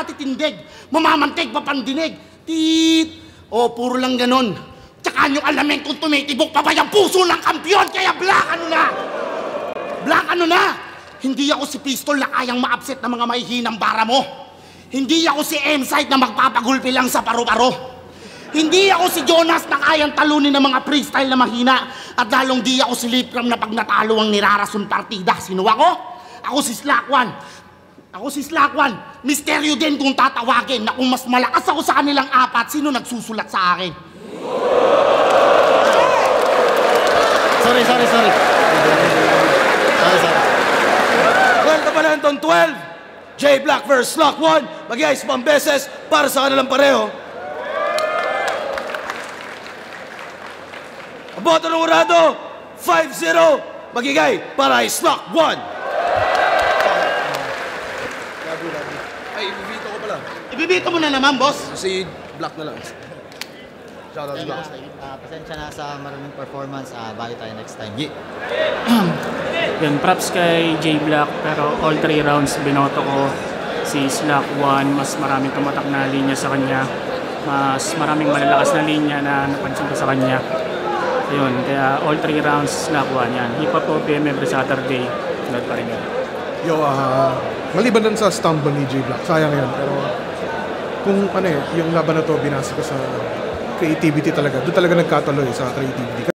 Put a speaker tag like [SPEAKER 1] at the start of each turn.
[SPEAKER 1] matitindig, mamamantig, papandinig. Tit! O, puro lang ganon. Tsaka nyo alamin kung tumitibok pa ba yung puso ng kampiyon, kaya black ano na! Black ano na! Hindi ako si Pistol na kayang ma-upset ng mga mahihinang bara mo. Hindi ako si M-Side na magpapagulpi lang sa paro-paro. Hindi ako si Jonas na kayang talunin ng mga freestyle na mahina. At lalong di ako si Lipram na pag natalo ang nirarason partida. Sino ako? Ako si Slakwan. Ako si Slakwan. Misteryo din kung tatawagin na kung mas malakas ako sa kanilang apat, sino nagsusulat sa akin? Sorry. Sorry.
[SPEAKER 2] Well, Kapalanton 12. J Black vs. Slakwan. Mag-iayos pang beses para sa kanilang pareho. Boto ng urado, 5-0, magigay para ay Slakwan.
[SPEAKER 3] Ay, ibibito ko pala.
[SPEAKER 1] Ibibito mo na naman, boss.
[SPEAKER 3] Si Black na lang. Shoutout si Black.
[SPEAKER 4] Pasensya na sa maraming performance. Bali tayo next time.
[SPEAKER 5] Yun, props kay J Black, pero all 3 rounds binoto ko si Slakwan. Mas maraming tumatak na linya sa kanya. Mas maraming malalakas na linya na napansin ko sa kanya. Ayun, kaya all 3 rounds Slakwan yan. Hip-hop OPM every Saturday. Sunod pa rin yun.
[SPEAKER 6] Yo, maliban dun sa stumble ni J Black, sayang yun. Pero kung ano yung laban na to binasa ko sa creativity talaga, doon talaga nagkatalo sa creativity.